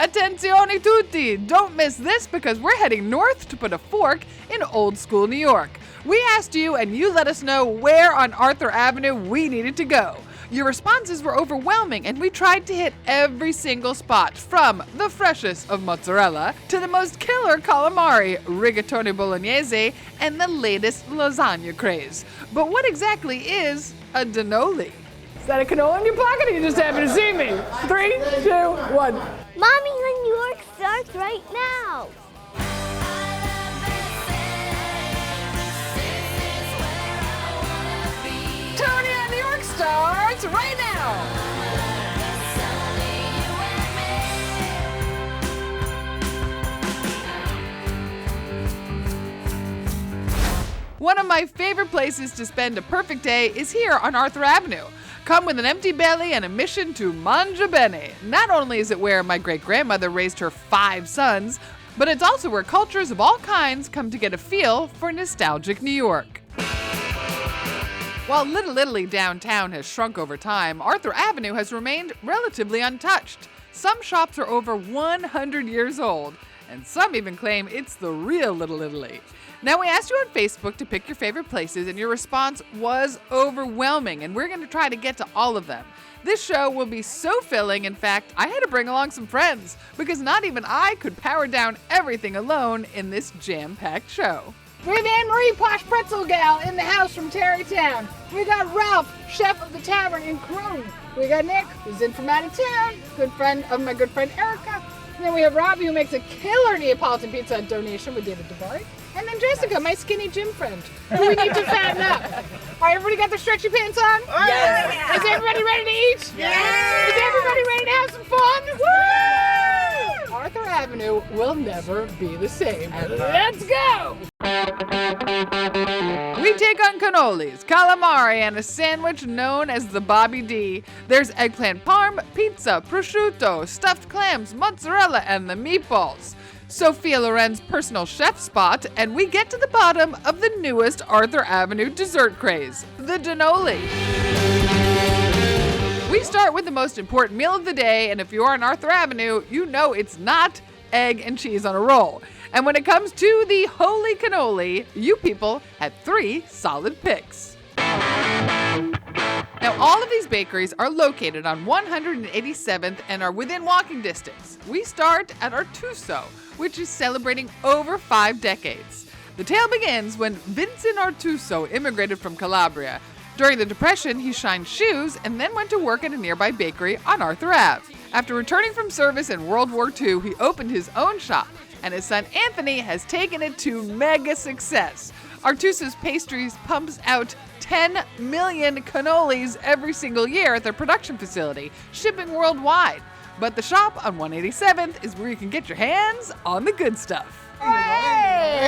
Attenzione tutti! Don't miss this because we're heading north to put a fork in old school New York. We asked you and you let us know where on Arthur Avenue we needed to go. Your responses were overwhelming and we tried to hit every single spot, from the freshest of mozzarella to the most killer calamari, rigatoni bolognese, and the latest lasagna craze. But what exactly is a cannoli? Is that a canola in your pocket or you just happen to see me? 3, 2, 1. Mommy, when New York starts right now. Toni on New York starts right now. One of my favorite places to spend a perfect day is here on Arthur Avenue. Come with an empty belly and a mission to mangia bene. Not only is it where my great-grandmother raised her 5 sons, but it's also where cultures of all kinds come to get a feel for nostalgic New York. While Little Italy downtown has shrunk over time, Arthur Avenue has remained relatively untouched. Some shops are over 100 years old, and some even claim it's the real Little Italy. Now, we asked you on Facebook to pick your favorite places, and your response was overwhelming, and we're going to try to get to all of them. This show will be so filling, in fact, I had to bring along some friends, because not even I could power down everything alone in this jam-packed show. We have Anne-Marie Posh Pretzel Gal in the house from Tarrytown. We got Ralph, chef of the tavern in Croon. We got Nick, who's in from out of town, good friend of my good friend Erica. And then we have Robbie, who makes a killer Neapolitan pizza at donation with David DeBari. And then Jessica, my skinny gym friend, who we need to fatten up. All right, everybody got their stretchy pants on? Yes. Is everybody ready to eat? Yes. Is everybody ready to have some fun? Woo! Arthur Avenue will never be the same. Let's go! We take on cannolis, calamari, and a sandwich known as the Bobby D. There's eggplant parm, pizza, prosciutto, stuffed clams, mozzarella, and the meatballs. Sophia Loren's personal chef spot, and we get to the bottom of the newest Arthur Avenue dessert craze, the cannoli. We start with the most important meal of the day, and if you're on Arthur Avenue, you know it's not egg and cheese on a roll. And when it comes to the holy cannoli, you people had 3 solid picks. Now, all of these bakeries are located on 187th and are within walking distance. We start at Artusso, which is celebrating over 5 decades. The tale begins when Vincent Artusso immigrated from Calabria. During the Depression, he shined shoes and then went to work at a nearby bakery on Arthur Ave. After returning from service in World War II, he opened his own shop, and his son Anthony has taken it to mega success. Artusso's Pastries pumps out 10 million cannolis every single year at their production facility, shipping worldwide. But the shop on 187th is where you can get your hands on the good stuff. Hey!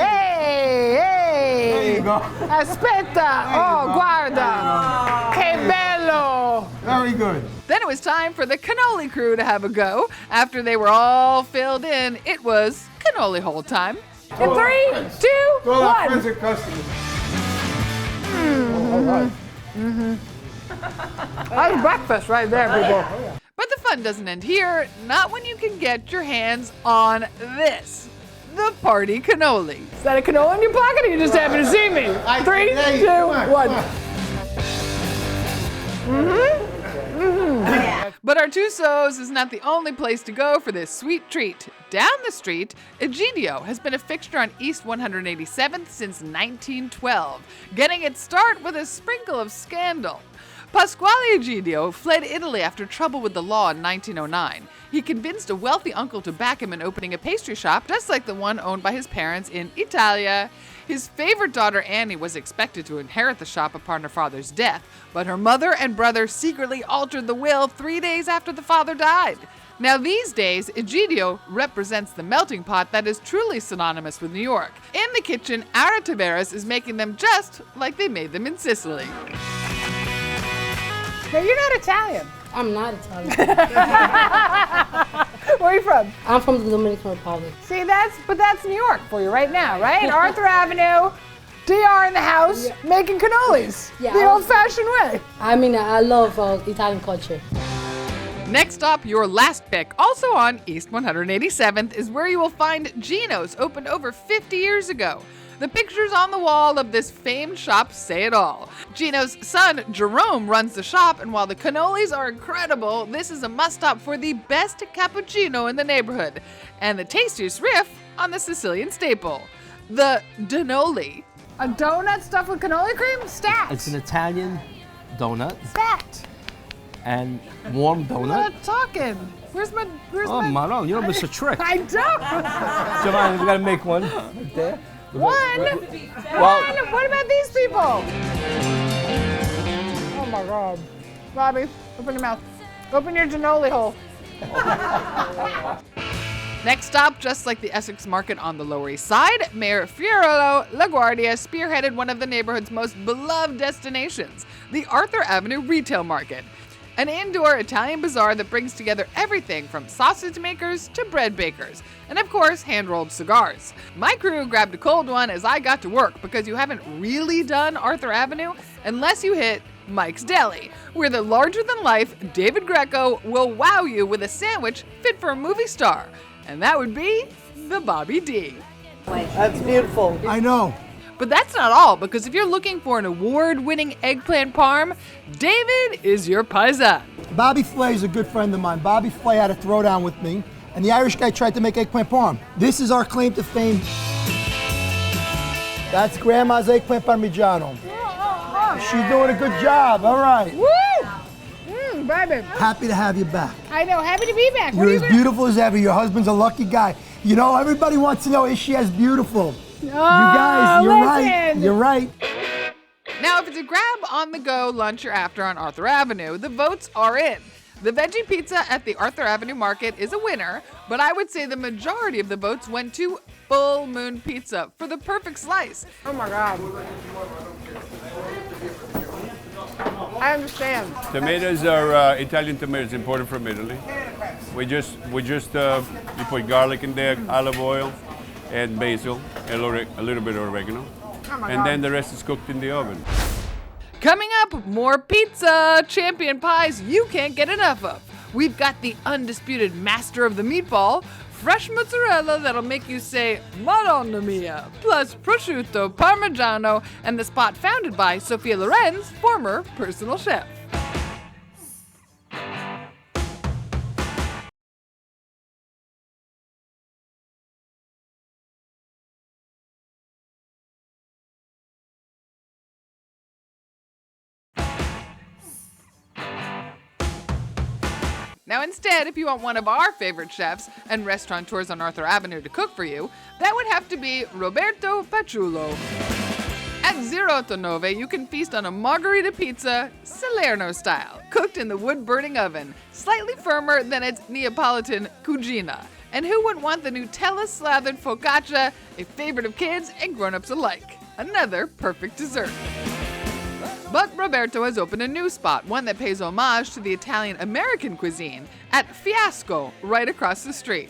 There you go. Aspetta! Oh, guarda! Che bello! Very good. Then it was time for the cannoli crew to have a go. After they were all filled in, it was cannoli hole time. In 3, 2, To all our 1. friends and customers. That's breakfast right there, people. But the fun doesn't end here, not when you can get your hands on this, the party cannoli. Is that a canola in your pocket or you just happen to see me? 3, 2, 1. But Artusso's is not the only place to go for this sweet treat. Down the street, Ajinio has been a fixture on East 187th since 1912, getting its start with a sprinkle of scandal. Pasquale Ajinio fled Italy after trouble with the law in 1909. He convinced a wealthy uncle to back him in opening a pastry shop, just like the one owned by his parents in Italia. His favorite daughter Annie was expected to inherit the shop upon her father's death, but her mother and brother secretly altered the will 3 days after the father died. Now these days, Egidio represents the melting pot that is truly synonymous with New York. In the kitchen, Ara Tavares is making them just like they made them in Sicily. Now, you're not Italian. I'm not Italian. Where are you from? I'm from the Dominican Republic. See, that's New York for you right now, right? Arthur Avenue, DR in the house, making cannolis. Yeah, The old-fashioned way. I mean, I love Italian culture. Next stop, your last pick, also on East 187th, is where you will find Ginos, opened over 50 years ago. The pictures on the wall of this famed shop say it all. Ginos' son, Jerome, runs the shop, and while the cannolis are incredible, this is a must-stop for the best cappuccino in the neighborhood, and the tastiest riff on the Sicilian staple, the Danoli. A donut stuffed with cannoli cream? Stat! It's an Italian donut Stat! and warm I'm donut. not talking. Where's my... Oh, Maron, you don't miss a trick. I don't! Come on, we gotta make one right there. One! Well, One! What about these people? Oh my God. Bobby, open your mouth. Open your cannoli hole. Next stop, just like the Essex Market on the Lower East Side, Mayor Fiorello LaGuardia spearheaded one of the neighborhood's most beloved destinations, the Arthur Avenue Retail Market. An indoor Italian bazaar that brings together everything from sausage makers to bread bakers, and of course, hand-rolled cigars. My crew grabbed a cold one as I got to work because you haven't really done Arthur Avenue unless you hit Mike's Deli, where the larger-than-life David Greco will wow you with a sandwich fit for a movie star, and that would be the Bobby D. That's beautiful. I know. But that's not all, because if you're looking for an award-winning eggplant parm, David is your paisan. Bobby Flay is a good friend of mine. Bobby Flay had a throwdown with me, and the Irish guy tried to make eggplant parm. This is our claim to fame. That's Grandma's eggplant parmigiano. She's doing a good job. All right. Woo! Baby. Happy to have you back. I know, happy to be back. You're as beautiful as ever. Your husband's a lucky guy. You know, everybody wants to know, is she as beautiful? Oh, You guys, you're right. listen. You're right. Now, if it's a grab on the go lunch or after on Arthur Avenue, the votes are in. The Veggie Pizza at the Arthur Avenue Market is a winner, but I would say the majority of the votes went to Full Moon Pizza for the perfect slice. Oh my God. I understand. Tomatoes are Italian tomatoes imported from Italy. We just you put garlic in there, olive oil, and basil, and a little bit of oregano, and then the rest is cooked in the oven. Coming up, more pizza, champion pies you can't get enough of. We've got the undisputed master of the meatball, fresh mozzarella that'll make you say Madonna mia, plus prosciutto, Parmigiano, and the spot founded by Sophia Loren's former personal chef. Now instead, if you want one of our favorite chefs and restaurateurs on Arthur Avenue to cook for you, that would have to be Roberto Paciullo. At To Nove, you can feast on a margarita pizza, Salerno style, cooked in the wood-burning oven, slightly firmer than its Neapolitan cugina. And who wouldn't want the Nutella-slathered focaccia, a favorite of kids and grown-ups alike? Another perfect dessert. But Roberto has opened a new spot, one that pays homage to the Italian-American cuisine, at Fiasco, right across the street.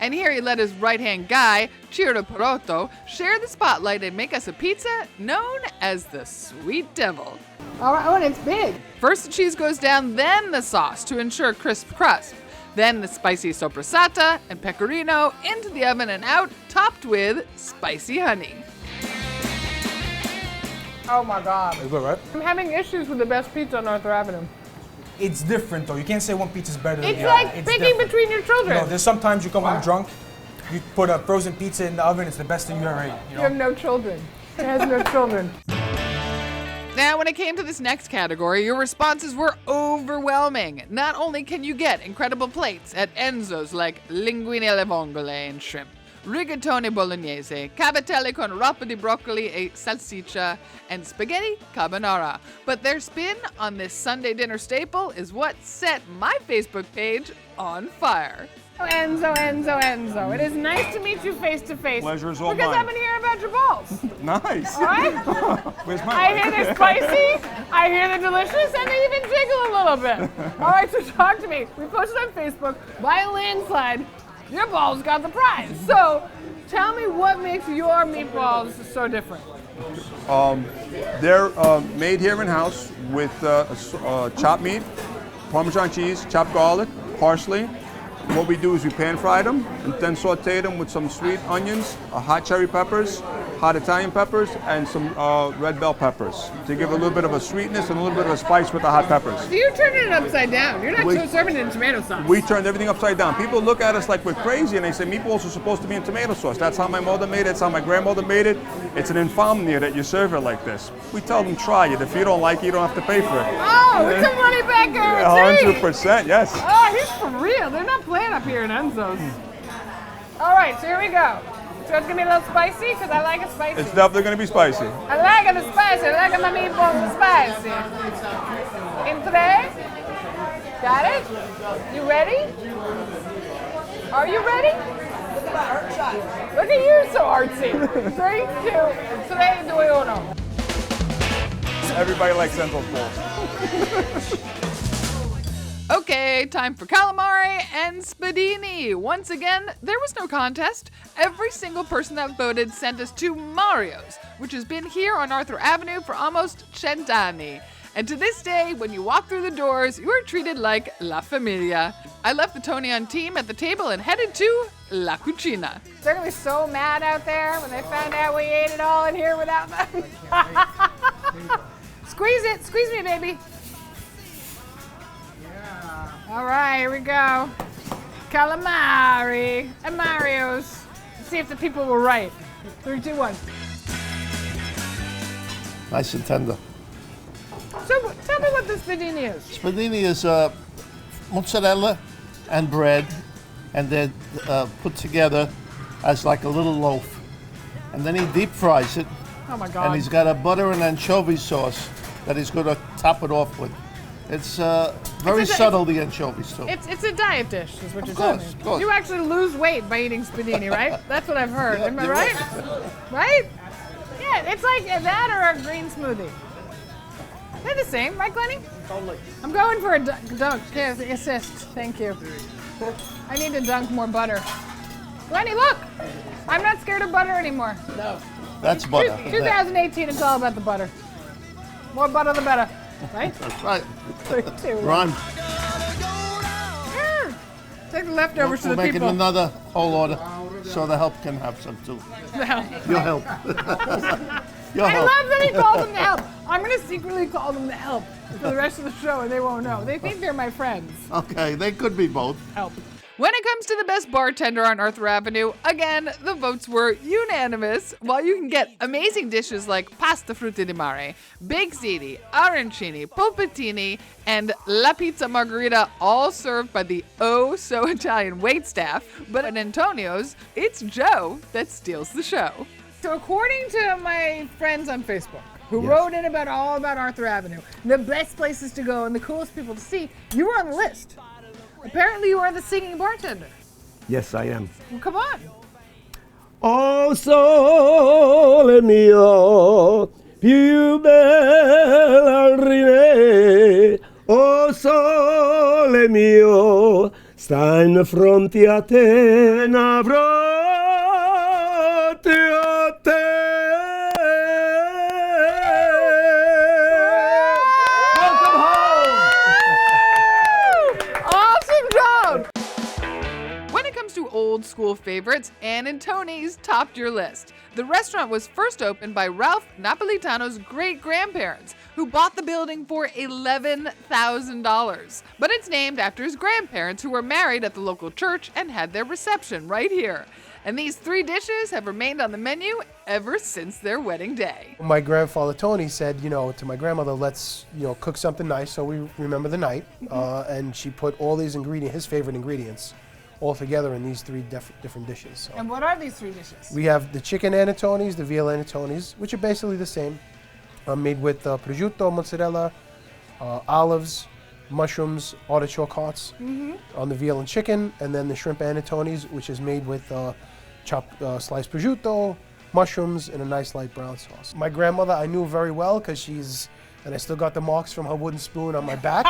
And here he let his right-hand guy, Ciro Perotto, share the spotlight and make us a pizza known as the Sweet Devil. Oh, and it's big. First the cheese goes down, then the sauce to ensure crisp crust. Then the spicy sopressata and pecorino into the oven and out, topped with spicy honey. Oh my God. Is that right? I'm having issues with the best pizza on Arthur Avenue. It's different though. You can't say one pizza's better than It's the like other. picking different. between your children. You know, there's sometimes you come home drunk, you put a frozen pizza in the oven, it's the best thing you ever ate. You have no children. It has no children. Now, when it came to this next category, your responses were overwhelming. Not only can you get incredible plates at Enzos like linguine alle vongole and shrimp, rigatoni bolognese, cavatelli con rapa di broccoli e salsiccia, and spaghetti carbonara. But their spin on this Sunday dinner staple is what set my Facebook page on fire. Enzo, Enzo, Enzo. It is nice to meet you face to face. Pleasure is all Because mine. I've been hearing about your balls. Nice. All right? Where's my I hear they're spicy, I hear they're delicious, and they even jiggle a little bit. All right, so talk to me. We posted on Facebook, by a landslide, your balls got the prize. So tell me what makes your meatballs so different. They're made here in house with chopped meat, Parmesan cheese, chopped garlic, parsley. What we do is we pan fry them and then saute them with some sweet onions, hot cherry peppers, hot Italian peppers, and some red bell peppers to give a little bit of a sweetness and a little bit of a spice with the hot peppers. So you're turning it upside down. You're not serving it in tomato sauce. We turned everything upside down. People look at us like we're crazy and they say meatballs are supposed to be in tomato sauce. That's how my mother made it. That's how my grandmother made it. It's an infamia that you serve it like this. We tell them try it. If you don't like it, you don't have to pay for it. Oh, it's a money back guarantee. 100%, yes. Oh, he's for real. They're not playing up here in Enzos. All right, so here we go. So it's gonna be a little spicy because I like it spicy. It's definitely gonna be spicy. I like it spicy. I like my meatballs spicy. In today. Got it? You ready? Are you ready? Look at you, so artsy. 3, 2, 3, 2, 1. Everybody likes Enzos bowls. Okay, time for calamari and spadini. Once again, there was no contest. Every single person that voted sent us to Mario's, which has been here on Arthur Avenue for almost 10 anni. And to this day, when you walk through the doors, you are treated like La Familia. I left the Toni on team at the table and headed to La Cucina. They're gonna be so mad out there when they find out we ate it all in here without them. Squeeze it, squeeze me, baby. All right, here we go. Calamari and Mario's. Let's see if the people were right. 3, 2, 1. Nice and tender. So tell me what the spadini is. Spadini is mozzarella and bread, and they're put together as like a little loaf. And then he deep fries it. Oh my God. And he's got a butter and anchovy sauce that he's going to top it off with. It's very subtle, the anchovies too. It's a diet dish, is what Of you're course, telling me. of course. You actually lose weight by eating spadini, right? That's what I've heard. Am I you're right? right. Right? Yeah, it's like that or a green smoothie. They're the same, right, Glenny? Totally. I'm going for a dunk. Yeah, assist. Thank you. I need to dunk more butter. Glenny, look! I'm not scared of butter anymore. No. That's butter. 2018, it's all about the butter. More butter, the better. Right? That's right. 3, 2, 1. Run. Take the leftovers to We're the making people. another whole order so the help can have some too. No. Your help. Your I help. love that he calls them the help. I'm going to secretly call them the help for the rest of the show, and they won't know. They think they're my friends. Okay, they could be both. Help. When it comes to the best bartender on Arthur Avenue, again, the votes were unanimous. While you can get amazing dishes like pasta frutti di mare, baked ziti, arancini, pulpettini, and la pizza margherita, all served by the oh-so-Italian waitstaff, but at Antonio's, it's Joe that steals the show. So according to my friends on Facebook, who wrote in all about Arthur Avenue, the best places to go and the coolest people to see, you were on the list. Apparently you are the singing bartender. Yes, I am. Well, come on. Oh sole mio, più bella re, oh sole mio, sta in fronte a te, n'avrò a te. Old school favorites, Ann and Toni's topped your list. The restaurant was first opened by Ralph Napolitano's great-grandparents, who bought the building for $11,000. But it's named after his grandparents, who were married at the local church and had their reception right here. And these 3 dishes have remained on the menu ever since their wedding day. My grandfather Toni said, to my grandmother, let's, cook something nice so we remember the night. And she put all these ingredients, his favorite ingredients, all together in these 3 different dishes. So And what are these 3 dishes? we have the chicken anatonis, the veal anatonis, which are basically the same, made with prosciutto, mozzarella, olives, mushrooms, artichoke hearts on the veal and chicken, and then the shrimp anatonis, which is made with chopped sliced prosciutto, mushrooms, and a nice light brown sauce. My grandmother I knew very well because and I still got the marks from her wooden spoon on my back.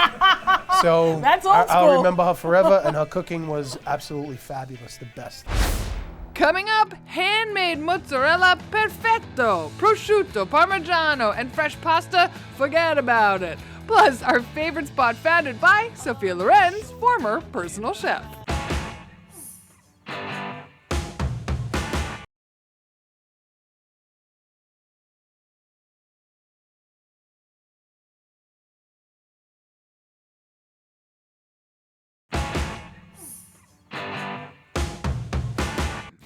So That's old I'll school. remember her forever, and her cooking was absolutely fabulous, the best. Coming up, handmade mozzarella perfetto, prosciutto, parmigiano, and fresh pasta, forget about it. plus our favorite spot founded by Sophia Loren's former personal chef.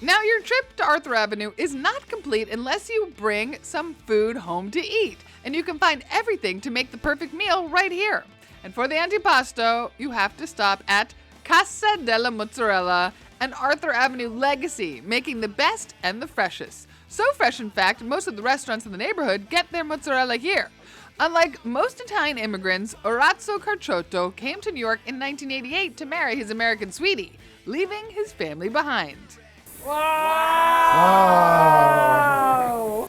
Now, your trip to Arthur Avenue is not complete unless you bring some food home to eat, and you can find everything to make the perfect meal right here. And for the antipasto, you have to stop at Casa della Mozzarella, an Arthur Avenue legacy, making the best and the freshest. So fresh, in fact, most of the restaurants in the neighborhood get their mozzarella here. Unlike most Italian immigrants, Orazio Carciotto came to New York in 1988 to marry his American sweetie, leaving his family behind. Wow!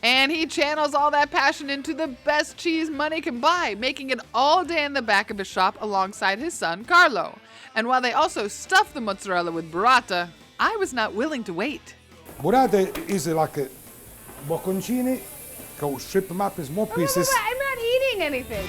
And he channels all that passion into the best cheese money can buy, making it all day in the back of his shop alongside his son, Carlo. And while they also stuff the mozzarella with burrata, I was not willing to wait. Burrata is like a bocconcini, strip them up in small pieces. I'm not eating anything.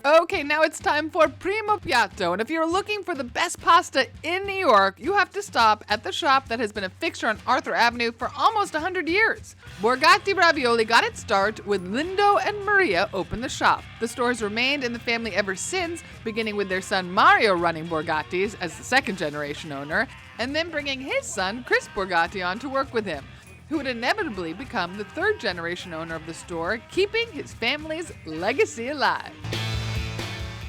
Okay, now it's time for Primo Piatto, and if you're looking for the best pasta in New York, you have to stop at the shop that has been a fixture on Arthur Avenue for almost 100 years. Borgatti Ravioli got its start when Lindo and Maria opened the shop. The store has remained in the family ever since, beginning with their son Mario running Borgatti's as the second-generation owner, and then bringing his son Chris Borgatti on to work with him, who would inevitably become the third-generation owner of the store, keeping his family's legacy alive.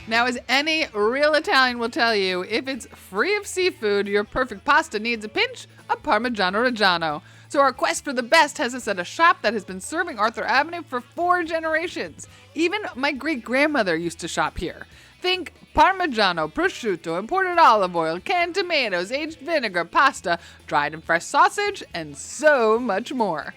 Now, as any real Italian will tell you, if it's free of seafood, your perfect pasta needs a pinch of Parmigiano Reggiano. So our quest for the best has us at a shop that has been serving Arthur Avenue for 4 generations. Even my great-grandmother used to shop here. Think Parmigiano, prosciutto, imported olive oil, canned tomatoes, aged vinegar, pasta, dried and fresh sausage, and so much more.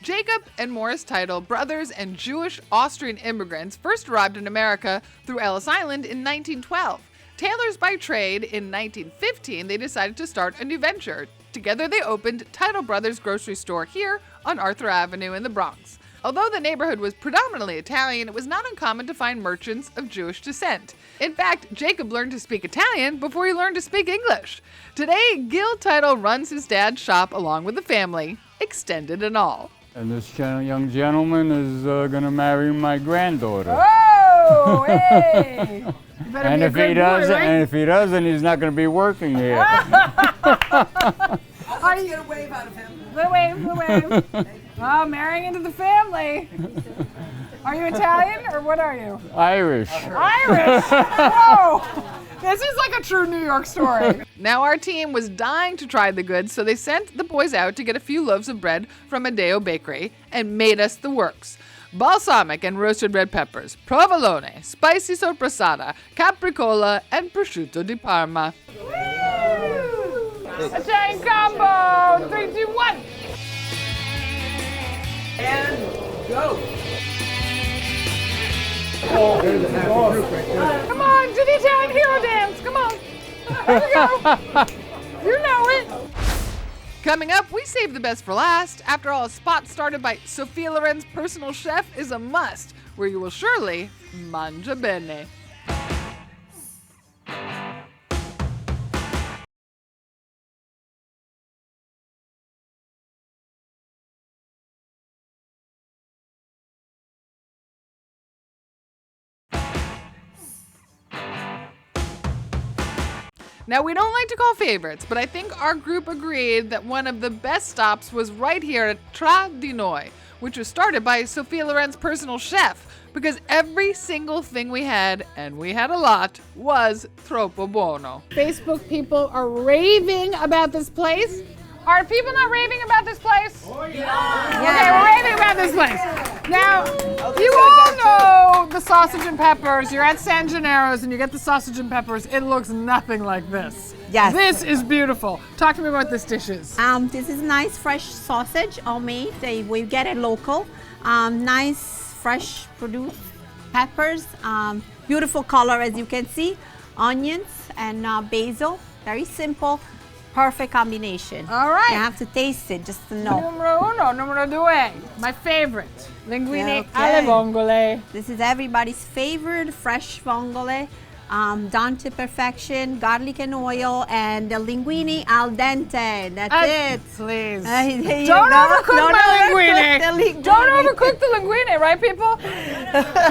Jacob and Morris Tidal brothers and Jewish Austrian immigrants first arrived in America through Ellis Island in 1912. Tailors by trade, in 1915 they decided to start a new venture. Together they opened Tidal Brothers grocery store here on Arthur Avenue in the Bronx. Although the neighborhood was predominantly Italian, it was not uncommon to find merchants of Jewish descent. In fact, Jacob learned to speak Italian before he learned to speak English. Today, Gil Tidal runs his dad's shop along with the family, extended and all. And this young gentleman is going to marry my granddaughter. Oh, hey! You better And be a if good he boy, doesn't, right? and if he doesn't, he's not going to be working here. Are you get a wave out of him? The wave. Oh, marrying into the family. Are you Italian or what are you? Irish. Irish? Whoa! This is like a true New York story. Now our team was dying to try the goods, so they sent the boys out to get a few loaves of bread from Adeo Bakery and made us the works. Balsamic and roasted red peppers, provolone, spicy sorpressata, capricola, and prosciutto di Parma. Italian combo! 3, 2, 1! And go. Come on, to the Italian hero dance. Come on. Here we go. You know it. Coming up, we save the best for last. After all, a spot started by Sophia Loren's personal chef is a must, where you will surely mangia bene. Now, we don't like to call favorites, but I think our group agreed that one of the best stops was right here at Tragdinoy, which was started by Sophia Loren's personal chef, because every single thing we had, and we had a lot, was troppo buono. Facebook people are raving about this place. Are people not raving about this place? Oh, yeah. Okay, we're raving about this place. Now, you all know the sausage and peppers. You're at San Gennaro's and you get the sausage and peppers. It looks nothing like this. Yes. This is beautiful. Talk to me about this dishes. This is nice fresh sausage, all made. We get it local. Nice fresh produced peppers. Beautiful color as you can see. Onions and basil. Very simple. Perfect combination. All right. You have to taste it just to know. Numero uno, numero due. My favorite. Linguine Okay. alle vongole. This is everybody's favorite, fresh vongole, done to perfection, garlic and oil, and the linguine al dente. That's it. Please. There you Don't go. overcook Don't my overcook the linguine. Don't overcook the linguine, right, people?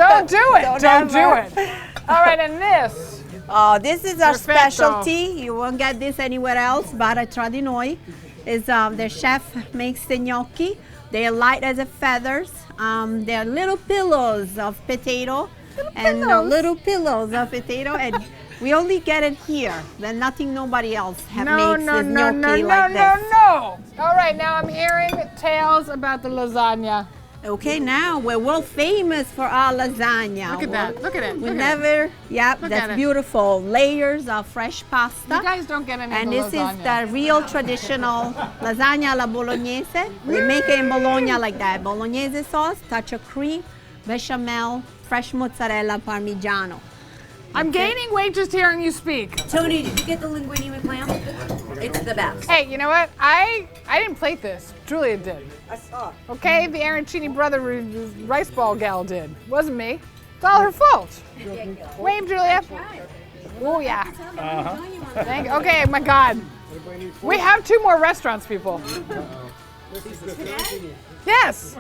Don't do it. Don't do ever. it. All right, and this. Oh, this is our Perfetto. specialty. You won't get this anywhere else, but at Tragdinoy is the chef makes the gnocchi. They're light as a feathers. They're little pillows of potato, little pillows of potato, and we only get it here. Then nothing, nobody else makes this gnocchi like this. No. All right, now I'm hearing tales about the lasagna. Okay, now we're world famous for our lasagna. Look at that. Look at it. We Look at never, yep, Look that's at it. beautiful. Layers of fresh pasta. You guys don't get any And of the this is lasagna. the real traditional lasagna alla bolognese. We make it in Bologna like that. Bolognese sauce, touch of cream, bechamel, fresh mozzarella, Parmigiano. I'm gaining weight just hearing you speak. Toni, did you get the linguine with lamb? It's the best. Hey, you know what? I didn't plate this. Julia did. I saw. Okay, the Arancini brother rice ball gal did. Wasn't me. It's all her fault. Wave, Julia. Oh yeah. Okay, my God. We have 2 more restaurants, people. Yes.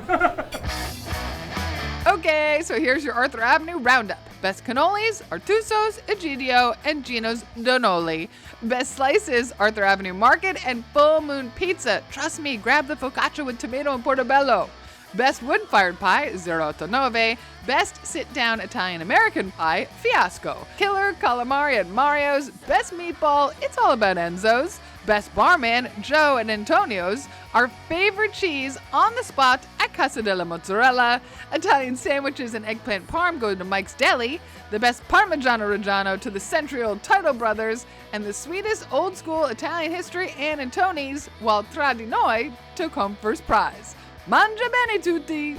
Okay, so here's your Arthur Avenue roundup. Best cannolis, Artusso's, Ajinio, and Ginos Donoli. Best slices, Arthur Avenue Market and Full Moon Pizza. Trust me, grab the focaccia with tomato and portobello. Best wood-fired pie, To Nove. Best sit-down Italian-American pie, Fiasco. Killer calamari at Mario's. Best meatball, it's all about Enzos. Best barman, Joe and Antonio's. Our favorite cheese on the spot at Casa della Mozzarella. Italian sandwiches and eggplant parm go to Mike's Deli. The best Parmigiano Reggiano to the century-old Tidal Brothers. And the sweetest old-school Italian history Ann and Toni's, while Tragdinoy took home first prize. Mangia bene tutti!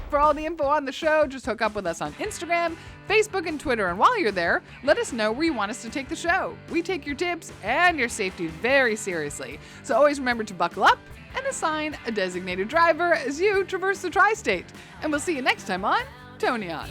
For all the info on the show, just hook up with us on Instagram, Facebook, and Twitter. And while you're there, let us know where you want us to take the show. We take your tips and your safety very seriously. So always remember to buckle up and assign a designated driver as you traverse the tri-state. And we'll see you next time on Toni On.